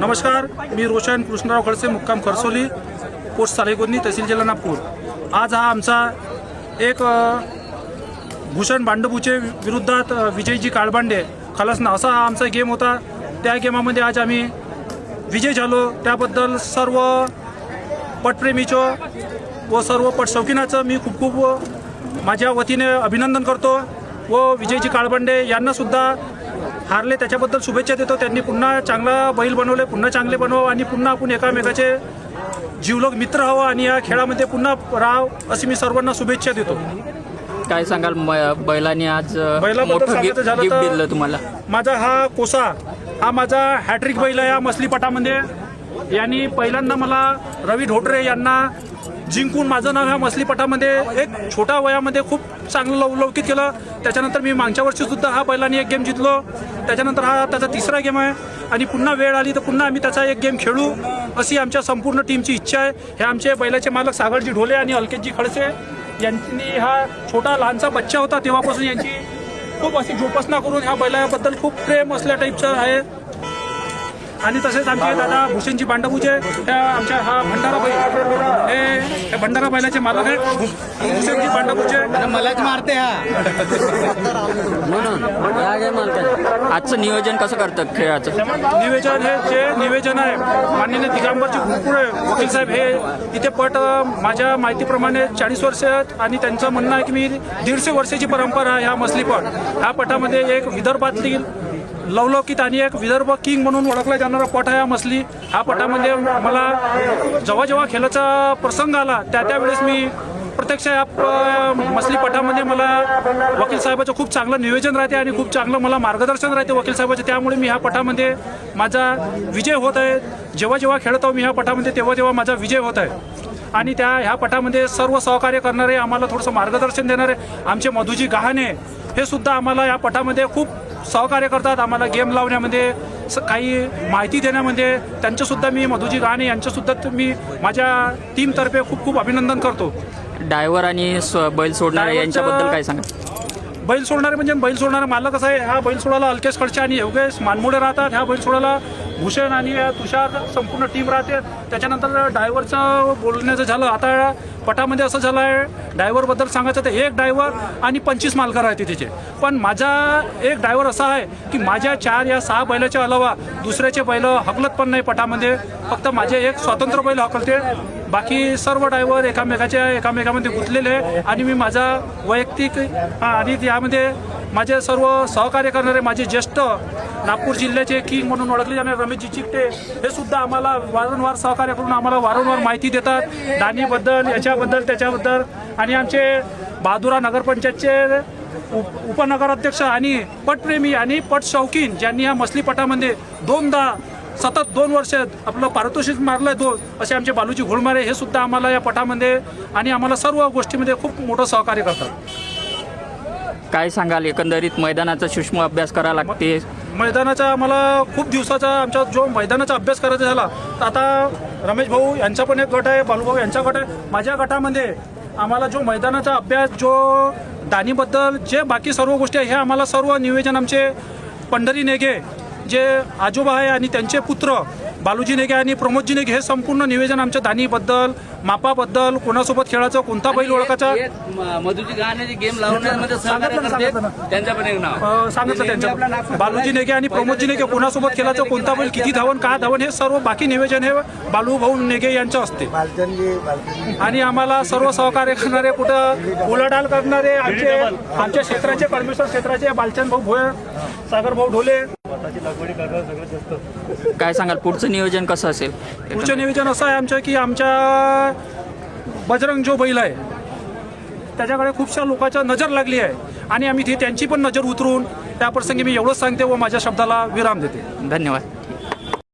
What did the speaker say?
नमस्कार, मी रोशन कृष्णराव खडसे, मुक्काम खरसोली, पोस्ट सालेगोंदी, तहसील जिल्हा नागपूर। आज हा आमचा एक भूषण बांडबूचे विरुद्धात विजयजी काळबांडे खलासना असा हा आमचा गेम होता। त्या गेमामध्ये आज आम्ही विजय झालो। त्याबद्दल सर्व पटप्रेमीचं व सर्व पटशौकीनाचं मी खूप खूप माझ्या वतीने अभिनंदन करतो व विजयजी काळबांडे यांनासुद्धा हारले त्याच्याबद्दल शुभेच्छा देतो। त्यांनी पुन्हा चांगला बैल बनवले, पुन्हा चांगले बनव आणि पुन्हा आपण एकामेकाचे जीवलग मित्र हवं आणि या खेळामध्ये पुन्हा राव अशी मी सर्वांना शुभेच्छा देतो। काय सांगाल बैलाने आज बैलाबद्दल सांगायचं झालं गिफ्ट तर दिलं तुम्हाला? माझा हा कोसा हा माझा हॅट्रिक बैल आहे या मसलीपटामध्ये। यांनी पहिल्यांदा मला रवी ढोटरे यांना जिंकून माझं नाव ह्या मसलीपटामध्ये एक छोट्या वयामध्ये खूप चांगलं लवलौकिक केलं। त्याच्यानंतर मी मागच्या वर्षीसुद्धा हा बैलाने एक गेम जिंकलो। त्याच्यानंतर हा त्याचा तिसरा गेम आहे आणि पुन्हा वेळ आली तर पुन्हा आम्ही त्याचा एक गेम खेळू अशी आमच्या संपूर्ण टीमची इच्छा आहे। हे आमचे बैलाचे मालक सागरजी ढोले आणि अल्केशजी खडसे यांनी हा छोटा लहानसा बच्चा होता तेव्हापासून यांची खूप अशी जोपासना करून ह्या बैलाबद्दल खूप प्रेम असल्या टाईपचं आहे। आणि तसेच आमचे दादा भूषणजी बांडबूचे आमच्या हा भंडारा बैल हे भंडारा बैलाचे मालक आहेत भूषणजी बांडबूचे। मलाच मारते हा म्हणून आजचं नियोजन कसं करतात खेळाचं? निवेदन हे जे निवेदन आहे माननीय दिगंबरजी घुरपुरे वकील साहेब हे इथे पट माझ्या माहितीप्रमाणे 40 वर्ष आहेत आणि त्यांचं म्हणणं आहे की मी 150 वर्षाची परंपरा आहे ह्या मसलीपट। ह्या पटामध्ये एक विदर्भातील लवलौकिक आणि एक विदर्भ किंग म्हणून ओळखला जाणारा पट आहे हा मसली। ह्या पटामध्ये मला जेव्हा खेळाचा प्रसंग आला त्यावेळेस मी प्रत्यक्ष या मसली पटामध्ये मला वकील साहेबाचं खूप चांगलं नियोजन राहते आणि खूप चांगलं मला मार्गदर्शन राहते वकील साहेबाचं। त्यामुळे मी ह्या पटामध्ये माझा विजय होत आहे। जेव्हा खेळत आहो मी ह्या पटामध्ये तेव्हा माझा विजय होत आहे। आणि ह्या पटामध्ये सर्व सहकार्य करणारे आम्हाला थोडंसं मार्गदर्शन देणारे आमचे मधुजी गहाणे हे सुद्धा आम्हाला या पटामध्ये खूप सहकार्य करतात। आम्हाला गेम लावण्यामध्ये काही माहिती देण्यामध्ये त्यांचंसुद्धा मी मधुजी गहाणे यांचंसुद्धा मी माझ्या टीमतर्फे खूप खूप अभिनंदन करतो। ड्रायव्हर आणि बैल सोडणारे यांच्याबद्दल काय सांगा? बैल सोडणारे म्हणजे बैल सोडणारे मालक कसं आहे, ह्या बैल सोडायला अल्केश खडसे आणि योगेश मानमोडे राहतात। ह्या बैल सोडायला भूषण आणि तुषार संपूर्ण टीम राहते। त्याच्यानंतर ड्रायव्हरचं बोलण्याचं झालं, आता पटामध्ये असं झालं आहे ड्रायव्हरबद्दल सांगायचं तर एक ड्रायव्हर आणि 25 मालकं राहते त्याचे। पण माझा एक ड्रायव्हर असा आहे की माझ्या 4 या 6 बैलाच्या अलावा दुसऱ्याचे बैल हकलत पण नाही पटामध्ये, फक्त माझे एक स्वतंत्र बैल हकलते। बाकी सर्व ड्रायव्हर एकामेकामध्ये गुंतलेले आहे आणि मी माझा वैयक्तिक आणि त्यामध्ये माझे सर्व सहकार्य करणारे माझे ज्येष्ठ नागपूर जिल्ह्याचे किंग म्हणून ओळखले जाणारे रमेशजी चिकटे हे सुद्धा आम्हाला वारंवार सहकार्य करून आम्हाला वारंवार माहिती देतात दानीबद्दल, याच्याबद्दल, त्याच्याबद्दल। आणि आमचे बहादुरा नगरपंचायतचे उपनगराध्यक्ष आणि पटप्रेमी आणि पटशौकीन ज्यांनी या मसली पटामध्ये सतत 2 वर्ष आपलं पारितोषिक मारलं आहे 2 असे आमचे बालूजी घोळमारे हे सुद्धा आम्हाला या पटामध्ये आणि आम्हाला सर्व गोष्टीमध्ये खूप मोठं सहकार्य करतात। काय सांगाल, एकंदरीत मैदानाचा सूक्ष्म अभ्यास करावा लागते? मैदानाचा आम्हाला खूप दिवसाचा आमचा जो मैदानाचा अभ्यास करायचा झाला तर आता रमेश भाऊ यांचा पण एक गट आहे, बालूभाऊ यांचा गट आहे। माझ्या गटामध्ये आम्हाला जो मैदानाचा अभ्यास, जो दानीबद्दल, जे बाकी सर्व गोष्टी आहे हे आम्हाला सर्व नियोजन आमचे पंढरी नेगे जे आजोबा आहे आणि त्यांचे पुत्र बालूजी नेगे आणि प्रमोदजी नेगे हे संपूर्ण नियोजन आमच्या दानीबद्दल, मापाबद्दल, कोणासोबत खेळायचं, कोणता बैल ओळखायचा, मधुजी गहाणे गेम लावण्यामध्ये त्यांच्या पण एक नाव सांगितलं त्यांचं। बालूजी नेगे आणि प्रमोदजी नेगे कोणासोबत खेळायचं, कोणता बैल किती धावन, का धावन, हे सर्व बाकी नियोजन हे बालू भाऊ नेगे यांचं असते। आणि आम्हाला सर्व सहकार्य करणारे, कुठं उलाढाल करणारे आमच्या क्षेत्राचे परमेश्वर क्षेत्राचे बालचंद भाऊ भोयर, सागर भाऊ ढोले। काय सांगाल, पुढचं नियोजन कसं असेल? पुढचं नियोजन असं आहे आमचं की आमच्या बजरंग जो बैल आहे त्याच्याकडे खूपशा लोकांच्या नजर लागली आहे आणि आम्ही त्यांची पण नजर उतरून त्या प्रसंगी मी एवढंच सांगते व माझ्या शब्दाला विराम देते। धन्यवाद।